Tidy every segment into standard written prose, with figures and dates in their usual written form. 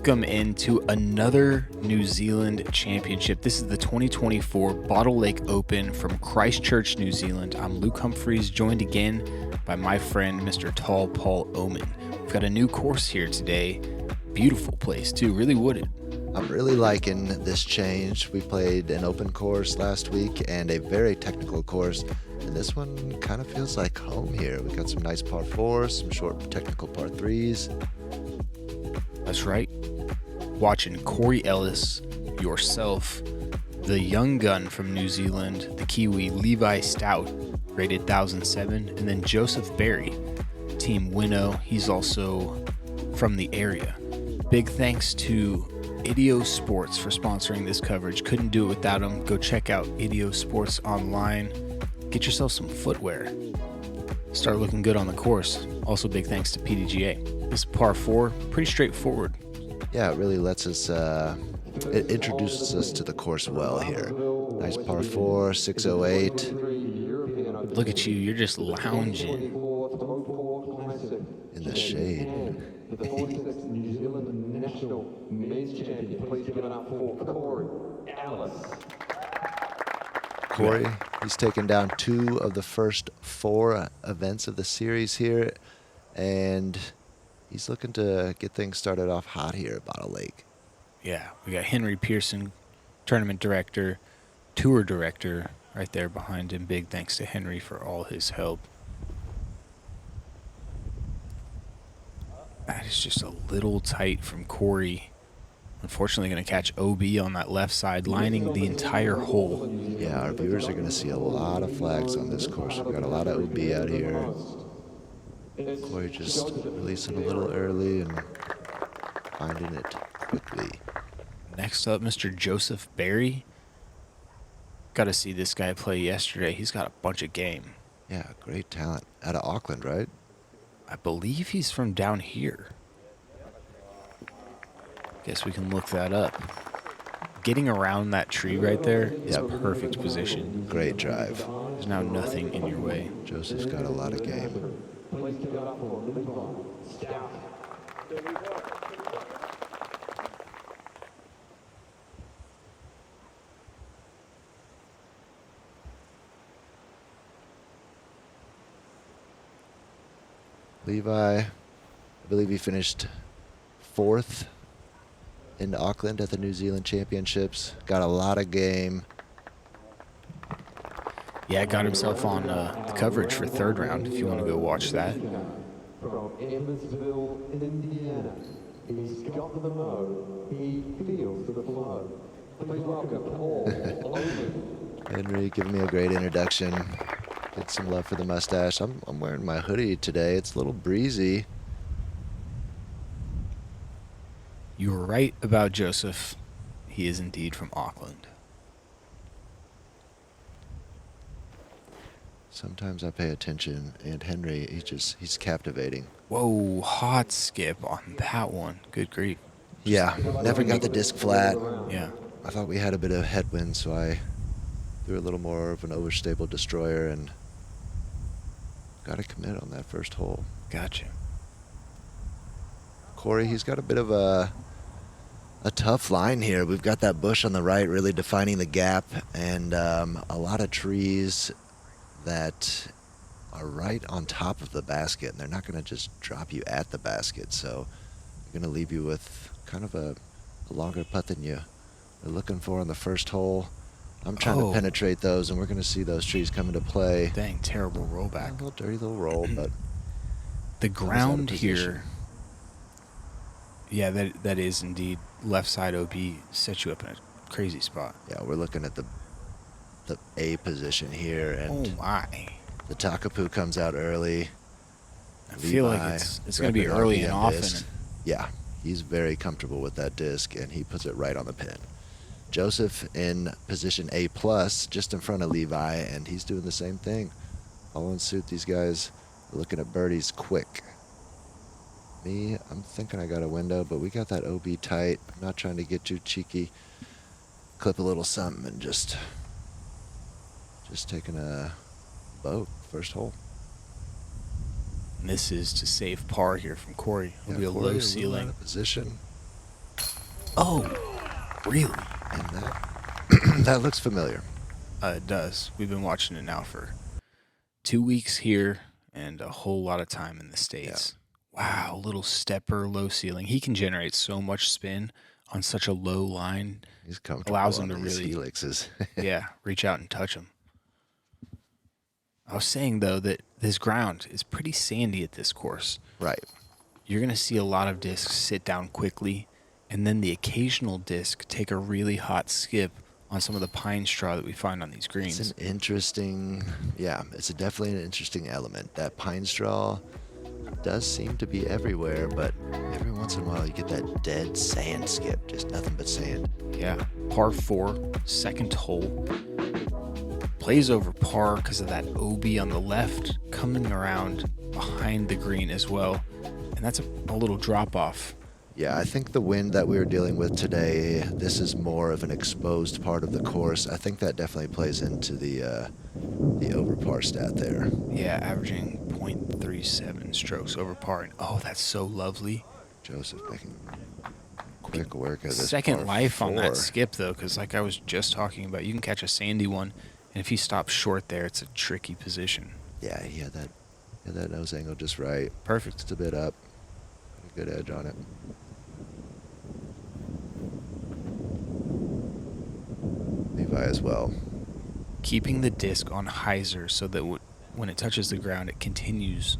Welcome into another New Zealand championship. This is the 2024 Bottle Lake Open from Christchurch, New Zealand. I'm Luke Humphries, joined again by my friend, Mr. Tall Paul Oman. We've got a new course here today. Beautiful place too, really wooded. I'm really liking this change. We played an open course last week and a very technical course, and this one kind of feels like home here. We got some nice par 4s, some short technical par 3s. That's right. Watching Corey Ellis, yourself, the young gun from New Zealand, the Kiwi Levi Stout, rated 1007, and then Josef Berry, Team Winnow. He's also from the area. Big thanks to Idio Sports for sponsoring this coverage. Couldn't do it without them. Go check out Idio Sports online. Get yourself some footwear. Start looking good on the course. Also big thanks to PDGA. This par 4, pretty straightforward. Yeah, it really lets us, it introduces us to the course well here. Nice par 4, 608. Look at you, you're just lounging. In the shade. The 46th New Zealand National Men's Champion. Please give it up for Corey Ellis. Corey, he's taken down 2 of the first 4 events of the series here, and he's looking to get things started off hot here at Bottle Lake. Yeah, we got Henry Pearson, tournament director, tour director, right there behind him. Big thanks to Henry for all his help. That is just a little tight from Corey. Unfortunately, going to catch OB on that left side, lining the entire hole. Yeah, our viewers are going to see a lot of flags on this course. We've got a lot of OB out here. Corey just releasing a little early and finding it quickly. Next up, Mr. Josef Berry. Got to see this guy play yesterday. He's got a bunch of game. Yeah, great talent. Out of Auckland, right? I believe he's from down here. Guess we can look that up. Getting around that tree right there is a perfect position. Great drive. There's now nothing in your way. Joseph's got a lot of game. Please give it up for Levi Stout. Levi, I believe he finished 4th in Auckland at the New Zealand Championships. Got a lot of game. Yeah, got himself on the coverage for 3rd round, if you want to go watch that. From Evansville, Indiana. He's got the mo. He feels the flow. Please welcome Paul Oman. Henry giving me a great introduction. Get some love for the mustache. I'm wearing my hoodie today. It's a little breezy. You were right about Joseph. He is indeed from Auckland. Sometimes I pay attention, and Henry, he's captivating. Whoa, hot skip on that one. Good grief. Yeah, never got the disc flat. Yeah. I thought we had a bit of headwind, so I threw a little more of an overstable destroyer and got to commit on that first hole. Gotcha. Corey, he's got a bit of a tough line here. We've got that bush on the right really defining the gap, and a lot of trees that are right on top of the basket, and they're not going to just drop you at the basket, so they're going to leave you with kind of a longer putt than you are looking for on the first hole. I'm trying to penetrate those, and we're going to see those trees come into play. Dang, terrible rollback. A little dirty little roll, but the ground here, yeah, that is indeed left side OB, set you up in a crazy spot. Yeah, we're looking at the A position here, and oh my, the Takapoo comes out early. I feel like it's going to be early and often. Yeah, he's very comfortable with that disc, and he puts it right on the pin. Joseph in position A+, just in front of Levi, and he's doing the same thing. Following suit, these guys are looking at birdies quick. Me, I'm thinking I got a window, but we got that OB tight. I'm not trying to get too cheeky. Clip a little something and just taking a boat, first hole. And this is to save par here from Corey. It'll be a low ceiling. Position. Oh, really? And that, that looks familiar. It does. We've been watching it now for 2 weeks here and a whole lot of time in the States. Wow, little stepper, low ceiling. He can generate so much spin on such a low line. He's comfortable Allows him on to these really, helixes. yeah, reach out and touch them. I was saying, though, that this ground is pretty sandy at this course. Right. You're going to see a lot of discs sit down quickly, and then the occasional disc take a really hot skip on some of the pine straw that we find on these greens. It's an interesting, it's definitely an interesting element. That pine straw does seem to be everywhere, but every once in a while you get that dead sand skip, just nothing but sand. Yeah, par 4, second hole. Plays over par because of that OB on the left coming around behind the green as well. And that's a little drop off. Yeah, I think the wind that we were dealing with today, this is more of an exposed part of the course. I think that definitely plays into the over par stat there. Yeah, averaging 0.37 strokes over par. And oh, that's so lovely. Josef making quick work of this Second par life on that 4. skip, though, because like I was just talking about, you can catch a sandy one, and if he stops short there, it's a tricky position. Yeah, he had that nose angle just right. Perfect. Just a bit up. A good edge on it. Levi as well. Keeping the disc on hyzer so that when it touches the ground, it continues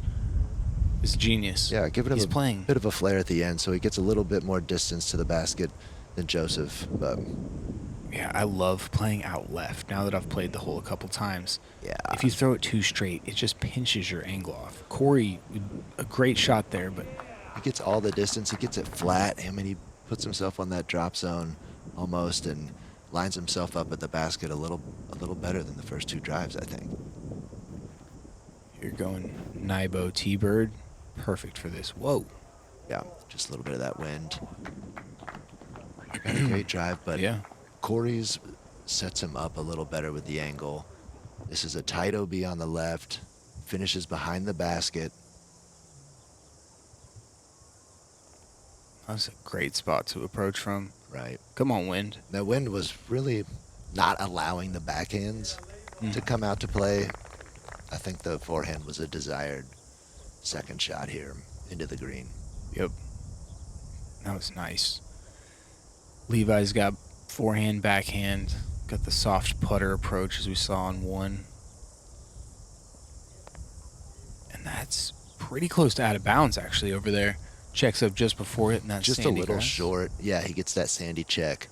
is genius. Yeah, giving him He's playing. bit of a flare at the end, so he gets a little bit more distance to the basket than Josef. But Yeah, I love playing out left now that I've played the hole a couple times. yeah, If you throw it too straight, it just pinches your angle off. Corey, a great shot there, but he gets all the distance. He gets it flat. I mean, he puts himself on that drop zone almost and lines himself up at the basket a little better than the first 2 drives, I think. you're going Nibo T-Bird. Perfect for this. Whoa. Yeah, just a little bit of that wind. Got a great drive, but Yeah. Corey's sets him up a little better with the angle. This is a tight OB on the left, finishes behind the basket. That's a great spot to approach from. Right. Come on, wind. The wind was really not allowing the backhands to come out to play. I think the forehand was a desired second shot here into the green. Yep. That was nice. Levi's got forehand, backhand, got the soft putter approach as we saw on 1. And that's pretty close to out of bounds actually over there. Checks up just before it, and that's Just a sandy little grass. short. Yeah, he gets that sandy check.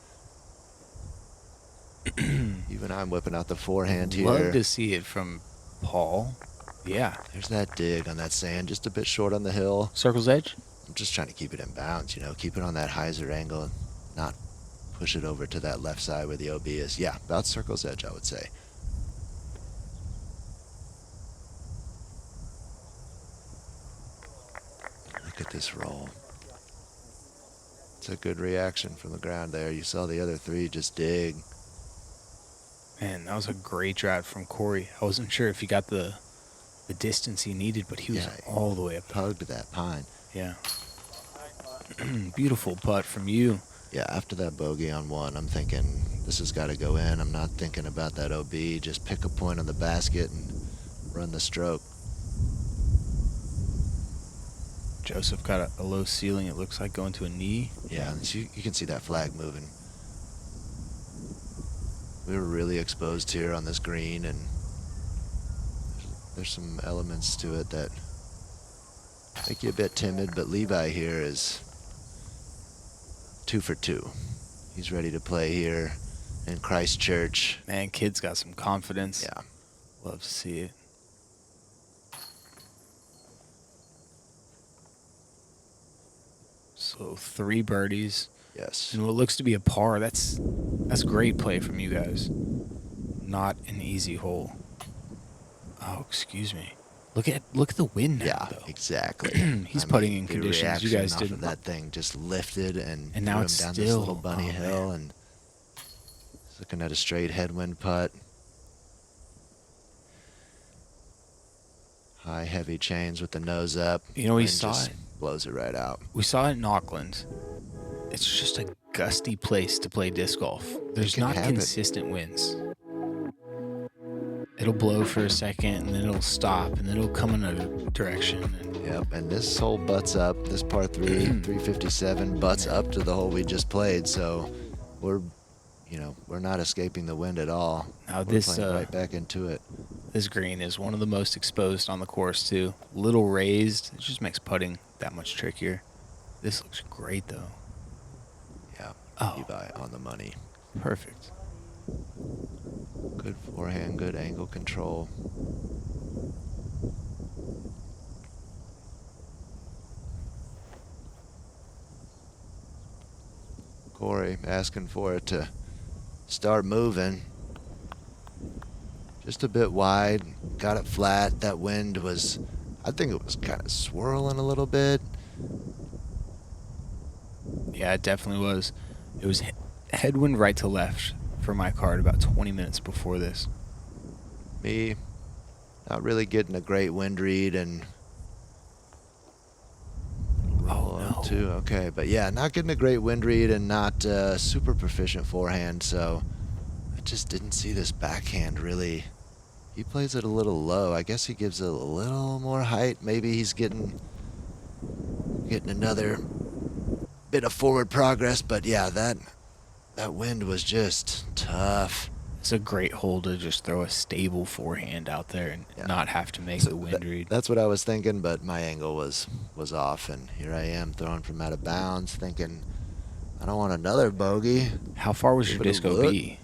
Even I'm whipping out the forehand here. Love to see it from Paul. Yeah. There's that dig on that sand, just a bit short on the hill. Circle's edge? I'm just trying to keep it in bounds, keep it on that hyzer angle, not push it over to that left side where the OB is. Yeah, about circle's edge, I would say. Look at this roll. It's a good reaction from the ground there. You saw the other 3 just dig. Man, that was a great drive from Corey. I wasn't sure if he got the distance he needed, but he was all the way up. Hugged that pine. Yeah. Beautiful putt from you. Yeah, after that bogey on 1, I'm thinking this has got to go in. I'm not thinking about that OB. Just pick a point on the basket and run the stroke. Josef got a low ceiling, it looks like, going to a knee. Yeah, you can see that flag moving. We were really exposed here on this green, and there's some elements to it that make you a bit timid, but Levi here is 2 for 2. He's ready to play here in Christchurch. Man, kid's got some confidence. Yeah. Love to see it. So 3 birdies. Yes. And what looks to be a par. That's great play from you guys. Not an easy hole. Oh, excuse me. Look at the wind now, Yeah, though. exactly. He's putting in the conditions you reaction guys off didn't. of that thing just lifted and now threw it's him down this still- little bunny oh, hill, man. and he's looking at a straight headwind putt. High, heavy chains with the nose up. You know, we wind saw just it. blows it right out. We saw it in Auckland. it's just a gusty place to play disc golf. There's not consistent winds. It'll blow for a second, and then it'll stop, and then it'll come another direction. Yep, and this hole butts up. This par 3, 357, butts up to the hole we just played. So we're not escaping the wind at all. Now we're playing right back into it. This green is one of the most exposed on the course too. Little raised. It just makes putting that much trickier. This looks great though. Yeah. Oh. Levi on the money. Perfect. Good forehand, good angle control. Corey asking for it to start moving. Just a bit wide, got it flat. That wind was, I think it was kind of swirling a little bit. Yeah, it definitely was. It was headwind right to left for my card about 20 minutes before this. Me, not really getting a great wind read and too. Okay, but yeah, not getting a great wind read and not super proficient forehand, so I just didn't see this backhand really. He plays it a little low. I guess he gives it a little more height. Maybe he's getting another bit of forward progress, but yeah, that wind was just tough. It's a great hole to just throw a stable forehand out there and not have to make the wind read. That's what I was thinking, but my angle was off, and here I am throwing from out of bounds, thinking I don't want another bogey. How far was your disc OB?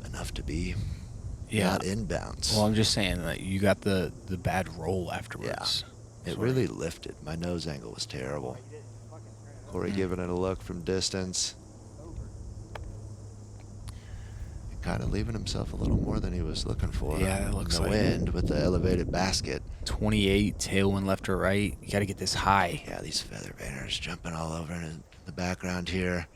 Enough to be not inbounds. Well, I'm just saying that you got the bad roll afterwards. Yeah, it really lifted. My nose angle was terrible. Corey giving it a look from distance. Kind of leaving himself a little more than he was looking for. Yeah, it looks like wind with the elevated basket. 28, tailwind left or right. You got to get this high. Yeah, these feather banners jumping all over in the background here.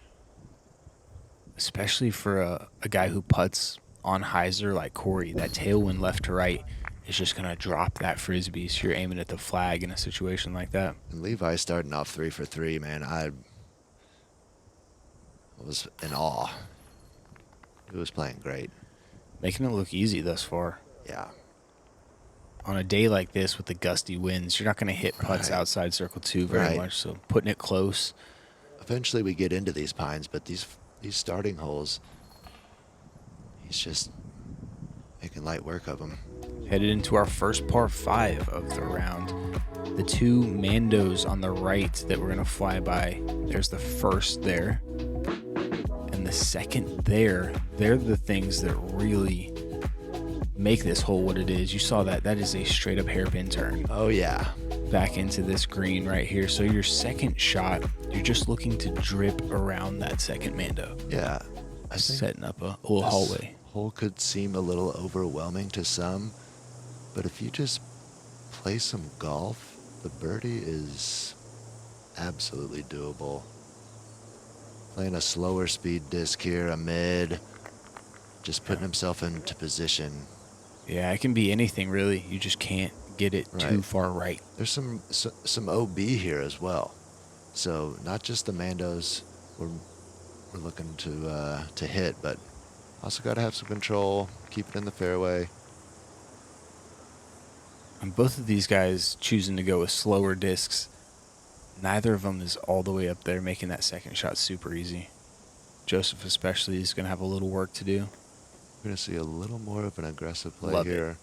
Especially for a guy who putts on hyzer like Corey, that tailwind left to right is just going to drop that frisbee. So you're aiming at the flag in a situation like that. And Levi starting off 3 for 3, man. I was in awe. He was playing great. Making it look easy thus far. Yeah. On a day like this with the gusty winds, you're not going to hit putts outside circle 2 very much. So putting it close. Eventually we get into these pines, but these starting holes, he's just making light work of them. Headed into our first par 5 of the round. The 2 Mandos on the right that we're going to fly by. There's the first there. And the second there, they're the things that really make this hole what it is. You saw that. That is a straight up hairpin turn. Oh, yeah. Back into this green right here. So your second shot, you're just looking to drip around that second Mando. Yeah. I think setting up a little hallway. Hole could seem a little overwhelming to some, but if you just play some golf, the birdie is absolutely doable. Playing a slower speed disc here, a mid, just putting himself into position. Yeah, it can be anything really. You just can't get it too far right. There's some OB here as well. So not just the Mandos we're looking to hit, but also got to have some control, keep it in the fairway. And both of these guys choosing to go with slower discs. Neither of them is all the way up there, making that second shot super easy. Joseph especially is going to have a little work to do. We're going to see a little more of an aggressive play Love here. It.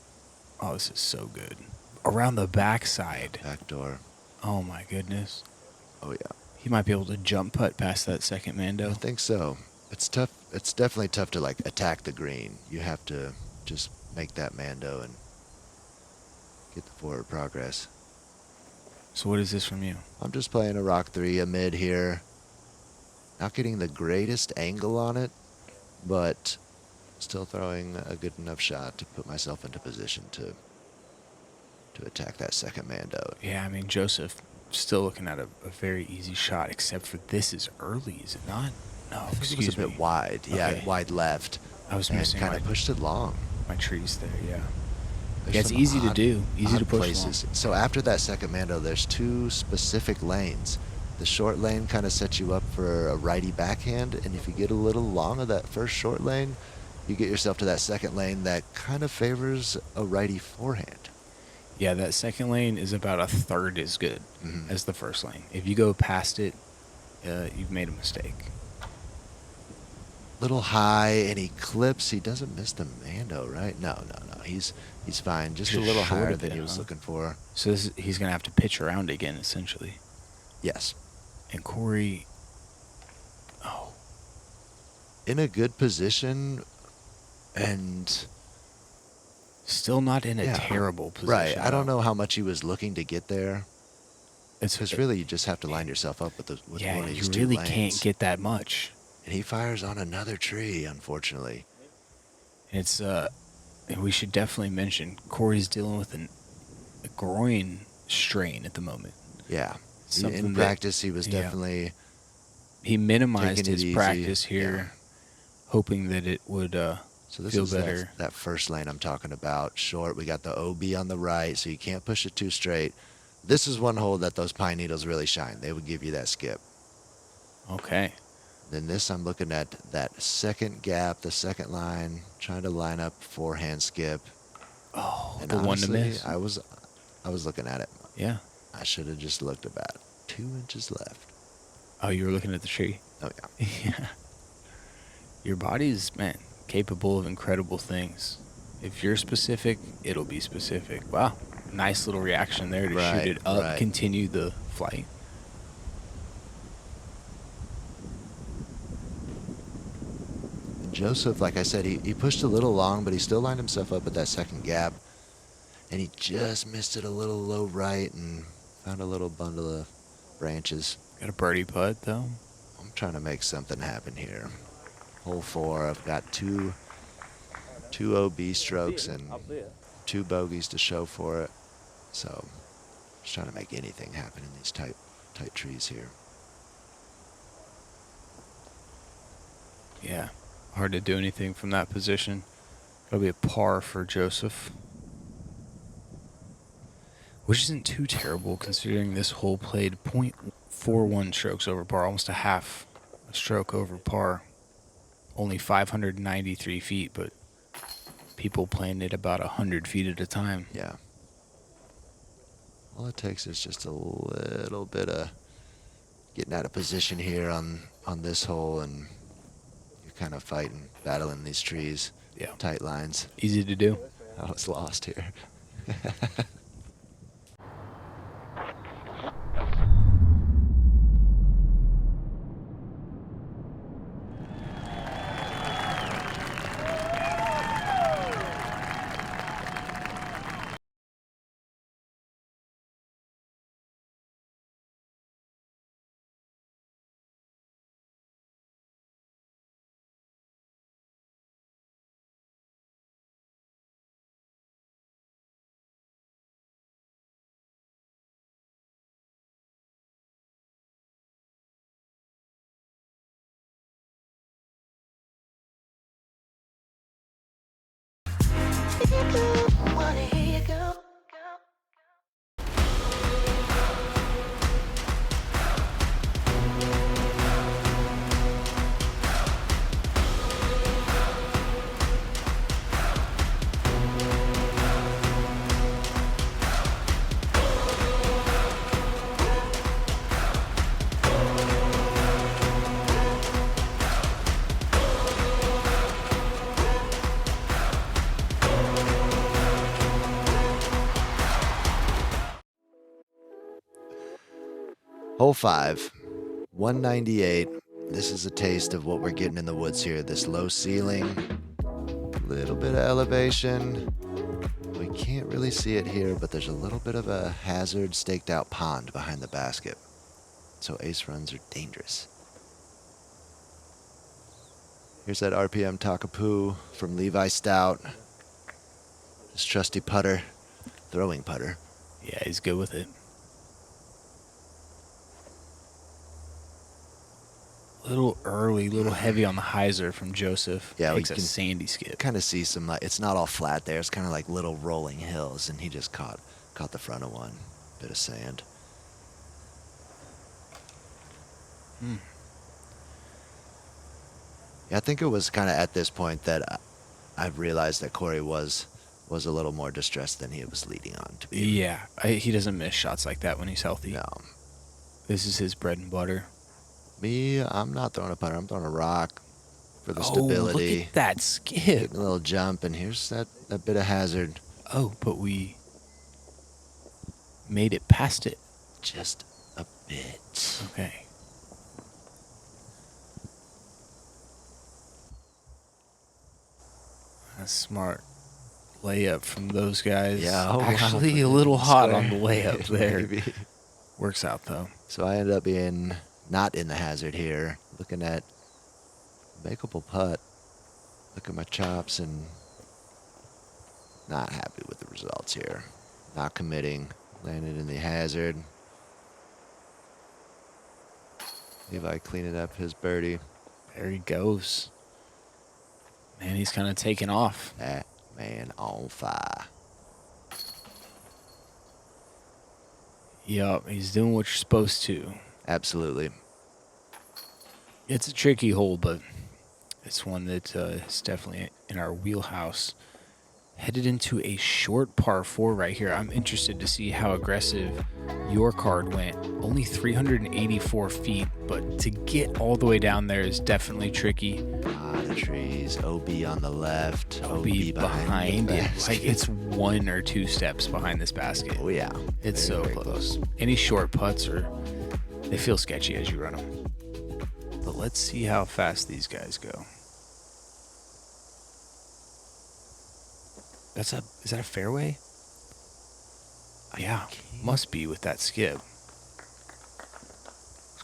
Oh, this is so good. Around the backside. Backdoor. Oh, my goodness. Oh, yeah. He might be able to jump putt past that second Mando. I think so. It's tough. It's definitely tough to, like, attack the green. You have to just make that Mando and get the forward progress. So what is this from you? I'm just playing a rock 3, a mid here. Not getting the greatest angle on it, but still throwing a good enough shot to put myself into position to attack that second Mando. Yeah, I mean, Joseph still looking at a very easy shot, except for this is early, is it not? No, I think excuse it was a bit wide. Yeah, Okay. wide left. I was missing kind of pushed it long. my trees there, yeah. There's Yeah, it's some easy to do. Easy odd to push places. So after that second Mando, there's 2 specific lanes The short lane kind of sets you up for a righty backhand, and if you get a little long of that first short lane, you get yourself to that second lane that kind of favors a righty forehand. Yeah, that second lane is about a third as good Mhm. as the first lane. If you go past it, you've made a mistake. Little high, and he clips. He doesn't miss the Mando, right? No. He's fine. Just a little short higher of than it, he was huh? looking for. So he's going to have to pitch around again, essentially. Yes. And Corey, oh, In a good position, and still not in a yeah, terrible position. right. I don't though. know how much he was looking to get there. Because really, you just have to line yourself up with one of these you two really lanes. can't get that much. And he fires on another tree, unfortunately. It's and we should definitely mention Corey's dealing with a groin strain at the moment. Yeah. Something In practice, he was definitely he minimized taking it his easy. practice here, Yeah. hoping that it would So this feel is better. that first lane I'm talking about. Short. We got the OB on the right, so you can't push it too straight. This is one hole that those pine needles really shine. They would give you that skip. Okay. Then this, I'm looking at that second gap, the second line, trying to line up forehand skip. Oh, And the one to honestly, miss. I was looking at it. Yeah. I should have just looked about 2 inches left. Oh, you were looking at the tree. Oh yeah. Yeah. Your body's, man, capable of incredible things. If you're specific, it'll be specific. Wow. Nice little reaction there to Right, shoot it up, right. continue the flight. Josef, like I said, he pushed a little long, but he still lined himself up at that second gap. And he just missed it a little low right and found a little bundle of branches. Got a birdie putt, though. I'm trying to make something happen here. Hole 4, I've got two OB strokes and 2 bogeys to show for it. So just trying to make anything happen in these tight trees here. Yeah. Hard to do anything from that position. That'll be a par for Josef. Which isn't too terrible considering this hole played .41 strokes over par, almost a half a stroke over par. Only 593 feet, but people playing it about 100 feet at a time. Yeah. All it takes is just a little bit of getting out of position here on this hole, and you're kind of fighting, battling these trees. Yeah. Tight lines. Easy to do. I was lost here. Hole 5, 198. This is a taste of what we're getting in the woods here. This low ceiling, little bit of elevation. We can't really see it here, but there's a little bit of a hazard staked out pond behind the basket. So ace runs are dangerous. Here's that RPM Takapoo from Levi Stout. His trusty putter, throwing putter. Yeah, he's good with it. A little early, a little heavy on the hyzer from Josef. Yeah, we Takes a can sandy skip. kind of see some, like, it's not all flat there. It's kind of like little rolling hills, and he just caught the front of one. Bit of sand. Yeah, I think it was kind of at this point that I've realized that Corey was a little more distressed than he was leading on to be. Yeah, he doesn't miss shots like that when he's healthy. No. This is his bread and butter. Me, I'm not throwing a putter. I'm throwing a rock for the Oh, stability. look at that skip. Getting a little jump, and here's that bit of hazard. Oh, but we made it past it. Just a bit. Okay. That's smart layup from those guys. Yeah, oh, wow. Actually, a little hot on the Square. layup there. Maybe. Works out, though. So I ended up being not in the hazard here, looking at makeable putt. Look at my chops and not happy with the results here. Not committing. Landed in the hazard. Levi cleaning up his birdie. There he goes. Man, he's kind of taking off. That man on fire. Yup, he's doing what you're supposed to. Absolutely. It's a tricky hole, but it's one that is definitely in our wheelhouse. Headed into a short par 4 right here. I'm interested to see how aggressive your card went. Only 384 feet, but to get all the way down there is definitely tricky. The trees. OB on the left. OB behind the it. basket. Like it's 1 or 2 steps behind this basket. Oh, yeah. It's Very, so very close. Any short putts they feel sketchy as you run them. But let's see how fast these guys go. Is that a fairway? Yeah, must be with that skip.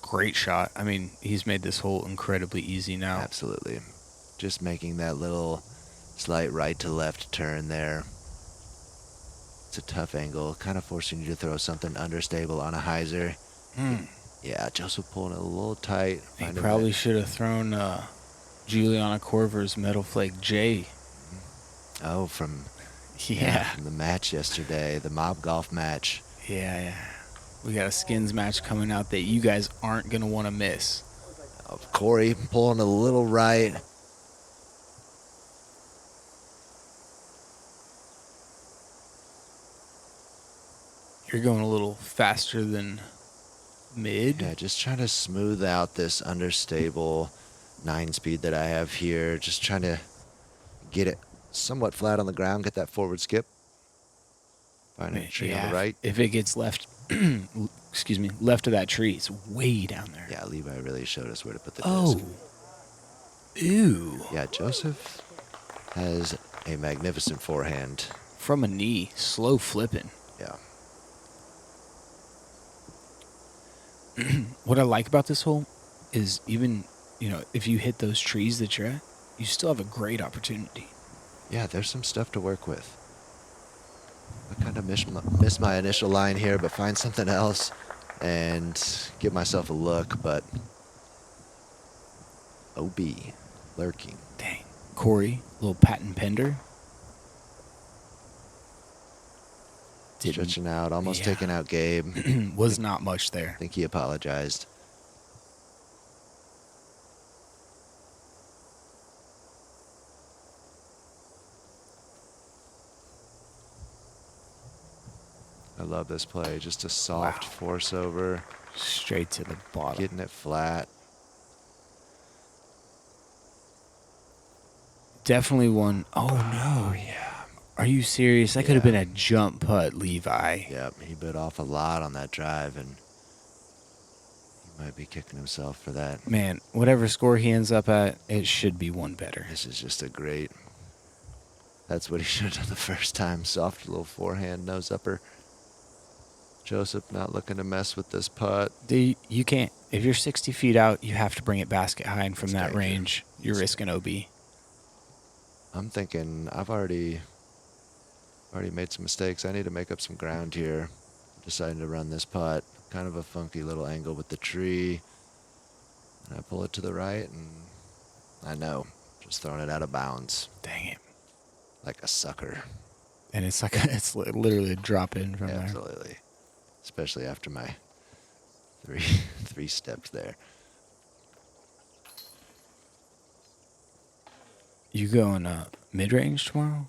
Great shot. I mean, he's made this hole incredibly easy now. Absolutely. Just making that little slight right to left turn there. It's a tough angle, kind of forcing you to throw something understable on a hyzer. Yeah, Joseph pulling it a little tight. He probably that- should have thrown Juliana Corver's Metal Flake J. Oh, from Yeah. the match yesterday, the mob golf match. Yeah. We got a skins match coming out that you guys aren't going to want to miss. Of Corey pulling a little right. You're going a little faster than mid. Yeah, just trying to smooth out this understable 9-speed that I have here. Just trying to get it somewhat flat on the ground, get that forward skip. Find a tree on the right. If it gets left, excuse me, left of that tree, it's way down there. Yeah, Levi really showed us where to put the Oh. disc. Ew. Yeah, Joseph has a magnificent forehand. From a knee, slow flipping. Yeah. What I like about this hole is even, if you hit those trees that you're at, you still have a great opportunity. Yeah, there's some stuff to work with. I kind of missed my initial line here, but find something else and give myself a look. But OB lurking. Dang. Corey, little patent pender. Stretching out, almost yeah. taking out Gabe. Was not much there. I think he apologized. I love this play. Just a soft force over. Straight to the bottom. Getting it flat. Definitely one. Oh, no. Yeah. Are you serious? That could have been a jump putt, Levi. Yep, he bit off a lot on that drive, and he might be kicking himself for that. Man, whatever score he ends up at, it should be one better. This is just a great... That's what he should have done the first time. Soft little forehand, nose upper. Joseph not looking to mess with this putt. Dude, you can't. If you're 60 feet out, you have to bring it basket high, and from It's that danger. range, you're risking OB. I'm thinking I've already made some mistakes. I need to make up some ground here. Deciding to run this putt. Kind of a funky little angle with the tree. And I pull it to the right, and I know. Just throwing it out of bounds. Dang it. Like a sucker. And it's like it's literally a drop in from there. Absolutely. Especially after my three steps there. You going mid-range tomorrow?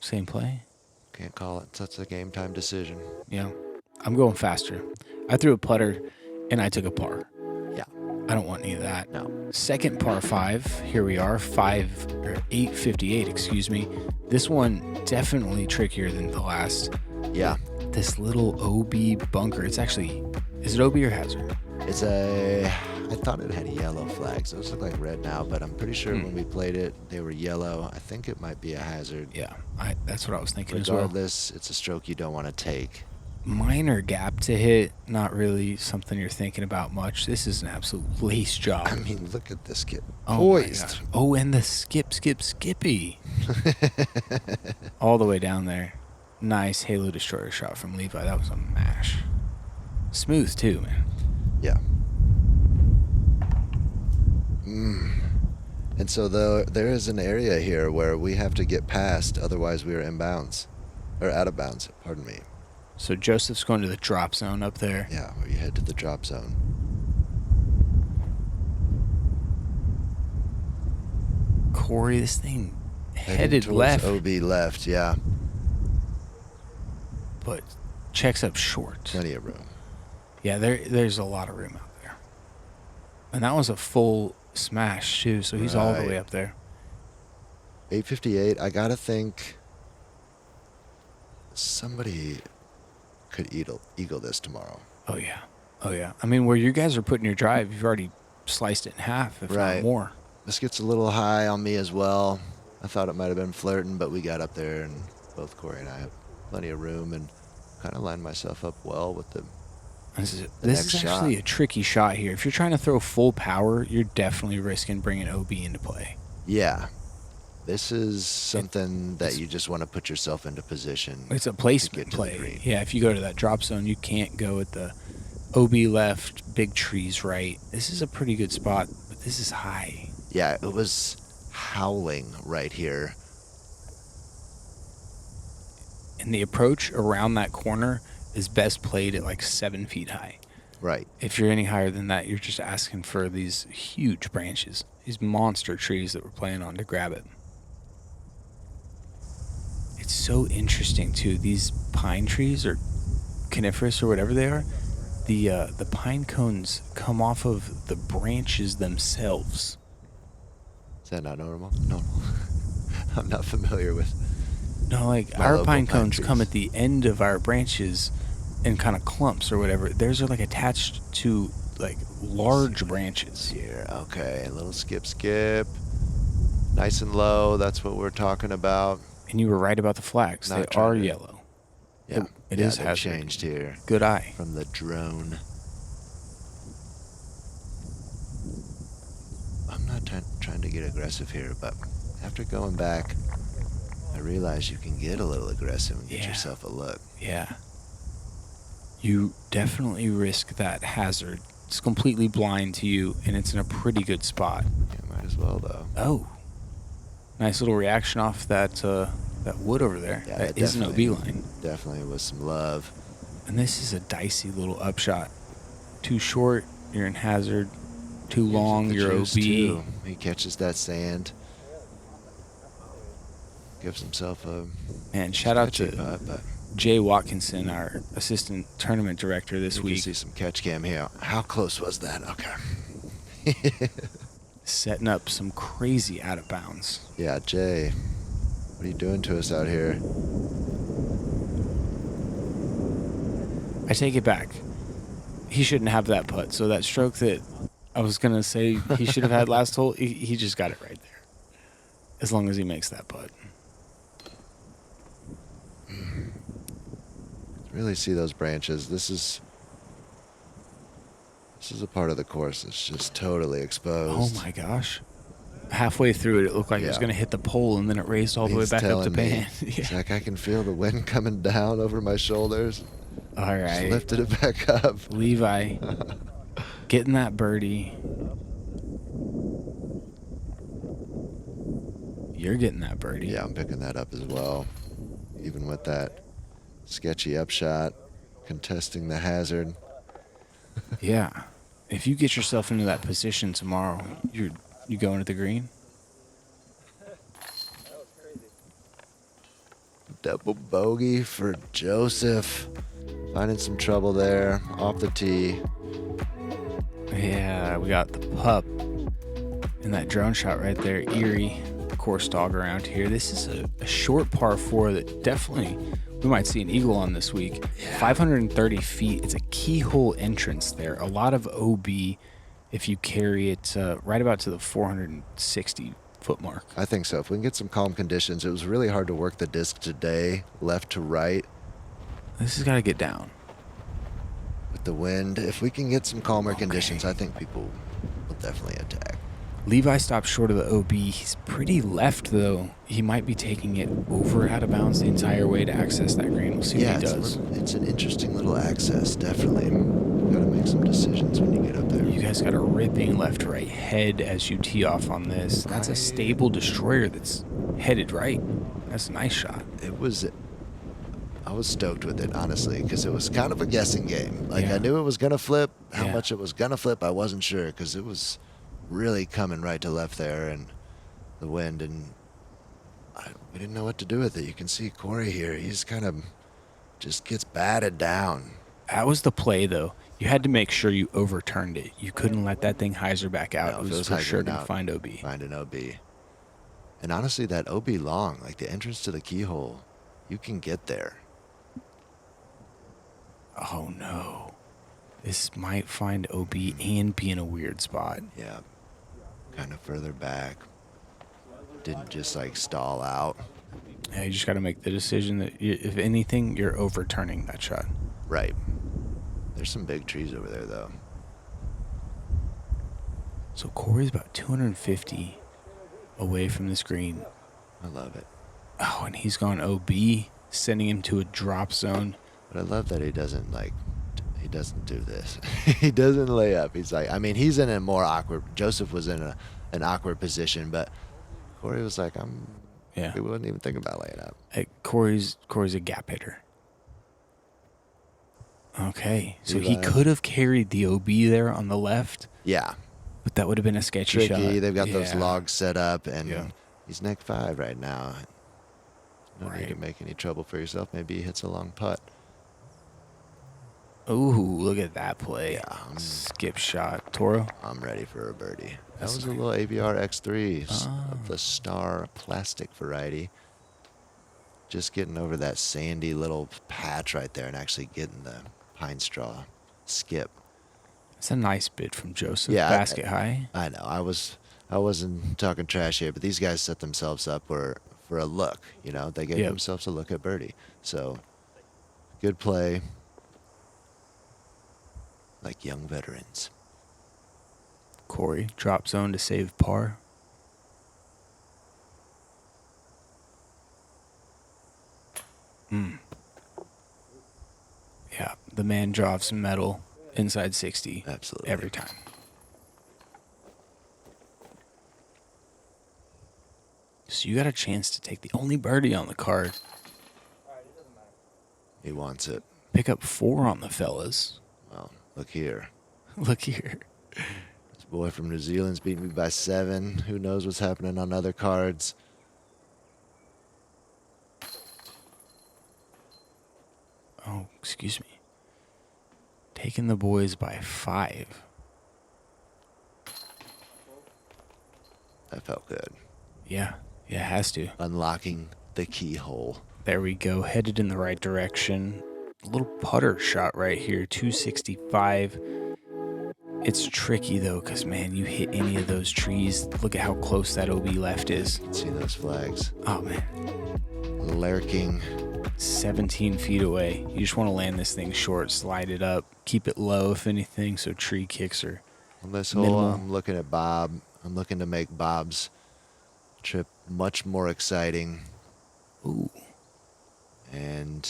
Same play? Can't call it. That's a game time decision. Yeah. I'm going faster. I threw a putter, and I took a par. Yeah. I don't want any of that. No. Second par 5. Here we are. 858, excuse me. This one definitely trickier than the last. Yeah. This little OB bunker. It's actually... Is it OB or hazard? It's a... I thought it had yellow flags. Those look like red now, but I'm pretty sure when we played it, they were yellow. I think it might be a hazard. Yeah. That's what I was thinking as well. Regardless, it's a stroke you don't want to take. Minor gap to hit. Not really something you're thinking about much. This is an absolute lace job. I mean, look at this kid. Oh Poised. Oh, and the skippy. All the way down there. Nice Halo Destroyer shot from Levi. That was a mash. Smooth, too, man. Yeah. And so there is an area here where we have to get past, otherwise we are inbounds. Or out of bounds, pardon me. So Joseph's going to the drop zone up there. Yeah, where you head to the drop zone. Corey, this thing headed left. OB left, yeah. But checks up short. Plenty of room. Yeah, there's a lot of room out there. And that was a full smash, too, so he's all the way up there. 858, I gotta think somebody could eagle this tomorrow. Oh, yeah. I mean, where you guys are putting your drive, you've already sliced it in half, if not more. This gets a little high on me as well. I thought it might have been flirting, but we got up there, and both Corey and I have plenty of room and kind of lined myself up well with the This is actually a tricky shot here. If you're trying to throw full power, you're definitely risking bringing OB into play. Yeah. This is something that you just want to put yourself into position. It's a placement play. Yeah, if you go to that drop zone, you can't go with the OB left, big trees right. This is a pretty good spot, but this is high. Yeah, it was howling right here. And the approach around that corner is best played at like 7 feet high. Right. If you're any higher than that, you're just asking for these huge branches, these monster trees that we're playing on to grab it. It's so interesting, too. These pine trees, or coniferous or whatever they are, the pine cones come off of the branches themselves. Is that not normal? Normal. I'm not familiar with. No, like my our local pine cones trees. come at the end of our branches in kind of clumps or whatever. Theirs are like attached to like large branches. Here, okay, a little skip. Nice and low, that's what we're talking about. And you were right about the flags. Not They trying are to- yellow. Yeah, It yeah, is they've hazard. changed here Good eye. from the drone. I'm not trying to get aggressive here, but after going back, I realize you can get a little aggressive and get Yeah. yourself a look. Yeah. You definitely risk that hazard. It's completely blind to you, and it's in a pretty good spot. Yeah, might as well though. Oh. Nice little reaction off that wood over there. Yeah, That it is an OB line. Definitely was some love. And this is a dicey little upshot. Too short, you're in hazard. Too long, Gives it the you're juice, OB. too. He catches that sand. Gives himself a Man, shout out sketchy to putt, but Jay Watkinson, our assistant tournament director this you week. can see some catch cam here. How close was that? Okay. Setting up some crazy out of bounds. Yeah, Jay, what are you doing to us out here? I take it back. He shouldn't have that putt. So that stroke that I was going to say he should have had last hole, he just got it right there. As long as he makes that putt. Really see those branches. This is a part of the course that's just totally Oh exposed. my gosh. Halfway through it looked like it was Yeah. going to hit the pole, and then it raised all the way He's back up to telling me. pan. It's like I can feel the wind coming down over my shoulders. All Just right. lifted it back up. Levi, getting that birdie. You're getting that birdie. Yeah, I'm picking that up as well. Even with that sketchy upshot, contesting the hazard. Yeah. If you get yourself into that position tomorrow, you going to the green? Double bogey for Josef. Finding some trouble there off the tee. Yeah, we got the pup and that drone shot right there. Eerie course dog around here. This is a short par 4 that definitely we might see an eagle on this week. Yeah. 530 feet. It's a keyhole entrance there. A lot of OB if you carry it right about to the 460 foot mark. I think so. If we can get some calm conditions, it was really hard to work the disc today, left to right. This has got to get down. With the wind, if we can get some calmer conditions, I think people will definitely attack. Levi stopped short of the OB. He's pretty left, though. He might be taking it over out of bounds the entire way to access that green. We'll see what he does. It's an interesting little access, definitely. Got to make some decisions when you get up there. You guys got a ripping left-right head as you tee off on this. That's a stable destroyer that's headed right. That's a nice shot. I was stoked with it, honestly, because it was kind of a guessing game. Like, Yeah. I knew it was going to flip. How Yeah. much it was going to flip, I wasn't sure, because it was really coming right to left there, and the wind, and we didn't know what to do with it. You can see Corey here. He's kind of just gets batted down. That was the play, though. You had to make sure you overturned it. You couldn't let that thing hyzer back out. No, It if was for sure hyzering going to out, find OB. Find an OB. And honestly, that OB long, like the entrance to the keyhole, you can get there. Oh, no. This might find OB and be in a weird spot. Yeah. Kind of further back. Didn't just like stall out. Yeah, you just got to make the decision that, if anything, you're overturning that shot. Right. There's some big trees over there, though. So Corey's about 250 away from this green. I love it. Oh, and he's gone OB, sending him to a drop zone. But I love that he doesn't do this. He doesn't lay up. He's like, I mean, he's in a more awkward, Josef was in an awkward position, but Corey was like, Yeah. he wouldn't even think about laying up. Hey, Corey's a gap hitter. Okay, so he Levi. could have carried the OB there on the left, Yeah. but that would have been a sketchy shot. Tricky. They've got those Yeah. logs set up, and Yeah. he's neck 5 right now. No need to Right. make any trouble for yourself. Maybe he hits a long putt. Ooh, look at that play. Yeah. Skip shot. Toro? I'm ready for a birdie. That That's was a nice. little ABR X3 Ah. of the Star plastic variety. Just getting over that sandy little patch right there and actually getting the pine straw skip. It's a nice bid from Josef. Yeah, Basket high. I know. I wasn't talking trash here, but these guys set themselves up for a look. You know, they gave Yep. themselves a look at birdie. So good play, like young veterans. Corey, drop zone to save par. Yeah, the man drops metal inside 60 Absolutely. every time. So you got a chance to take the only birdie on the card. He wants it. Pick up 4 on the fellas. Well, look here. Look here. This boy from New Zealand's beating me by 7. Who knows what's happening on other cards? Oh, excuse me. Taking the boys by 5. That felt good. Yeah, it has to. Unlocking the keyhole. There we go. Headed in the right direction. A little putter shot right here. 265. It's tricky, though, because, man, you hit any of those trees. Look at how close that OB left is. You can see those flags. Oh, man. Lurking. 17 feet away. You just want to land this thing short, slide it up, keep it low, if anything, so tree kicks are On this hole, minimal. I'm looking at Bob. I'm looking to make Bob's trip much more exciting Ooh, and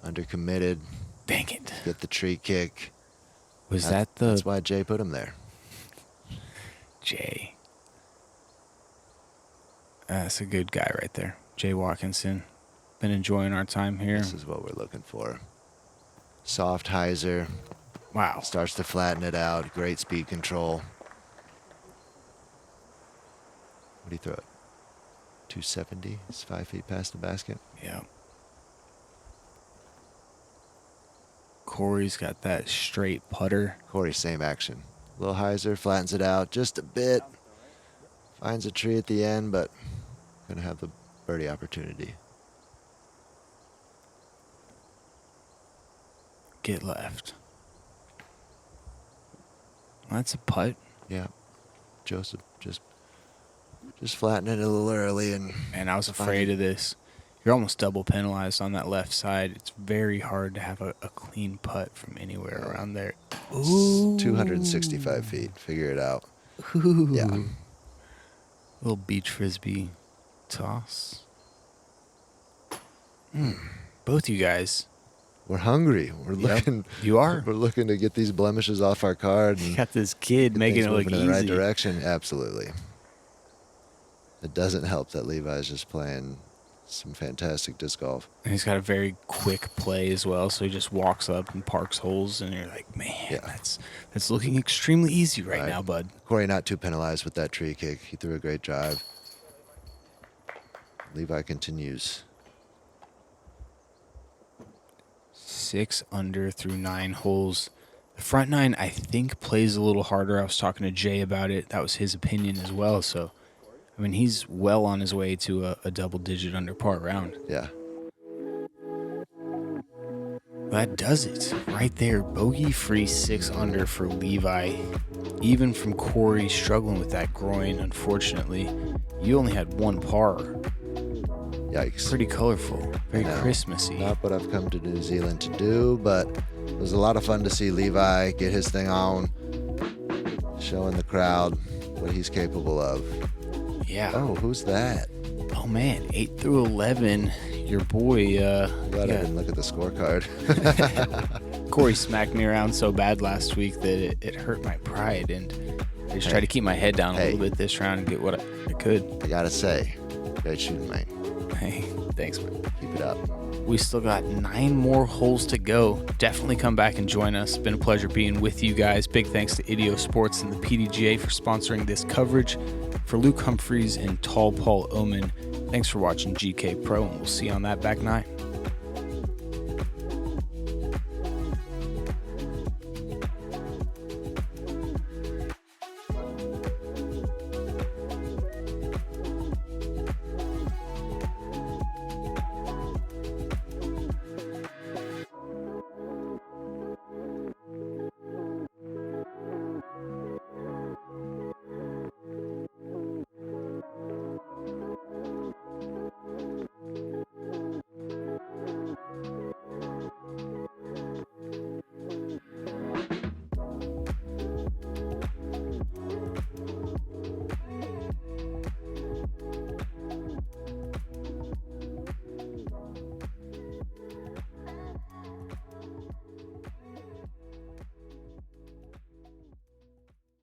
undercommitted. dang it. Get the tree kick. Was that the That's why Jay put him there. Jay? That's a good guy right there. Jay Watkinson. Been enjoying our time here. This is what we're looking for. Soft hyzer. Wow. Starts to flatten it out. Great speed control. What do you throw it? 270? It's 5 feet past the basket. Yeah. Corey's got that straight putter. Corey, same action. A little hyzer, flattens it out just a bit. Finds a tree at the end, but gonna have the birdie opportunity. Get left. That's a putt. Yeah. Josef just flattening it a little early and I was afraid of this. You're almost double penalized on that left side. It's very hard to have a clean putt from anywhere around there. Ooh. 265 feet. Figure it out. Ooh. Yeah. Little beach frisbee toss. Both you guys. We're hungry. We're looking. You are. We're looking to get these blemishes off our card. And You got this kid making it look moving easy. in the right direction. Absolutely. It doesn't help that Levi's just playing some fantastic disc golf. And he's got a very quick play as well, so he just walks up and parks holes, and you're like, man, that's looking extremely easy right now, bud. Corey not too penalized with that tree kick. He threw a great drive. Levi continues. 6 under through 9 holes. The front 9, I think, plays a little harder. I was talking to Jay about it. That was his opinion as well. So, I mean, he's well on his way to a double-digit under par round. Yeah. That does it right there. Bogey-free 6 under for Levi. Even from Corey struggling with that groin, unfortunately. You only had 1 par. Yikes. Pretty colorful. Very Christmassy. Not what I've come to New Zealand to do, but it was a lot of fun to see Levi get his thing on, showing the crowd what he's capable of. Yeah. Oh, who's that? Oh, man. 8 through 11. Your boy. I'm glad I didn't look at the scorecard. Corey smacked me around so bad last week that it hurt my pride, and I just tried to keep my head down a little bit this round and get what I could. I gotta say, great shooting, mate. Hey, thanks, man. Keep it up. We still got 9 more holes to go. Definitely come back and join us. It's been a pleasure being with you guys. Big thanks to Idio Sports and the PDGA for sponsoring this coverage. For Luke Humphries and Tall Paul Oman, thanks for watching GK Pro, and we'll see you on that back nine.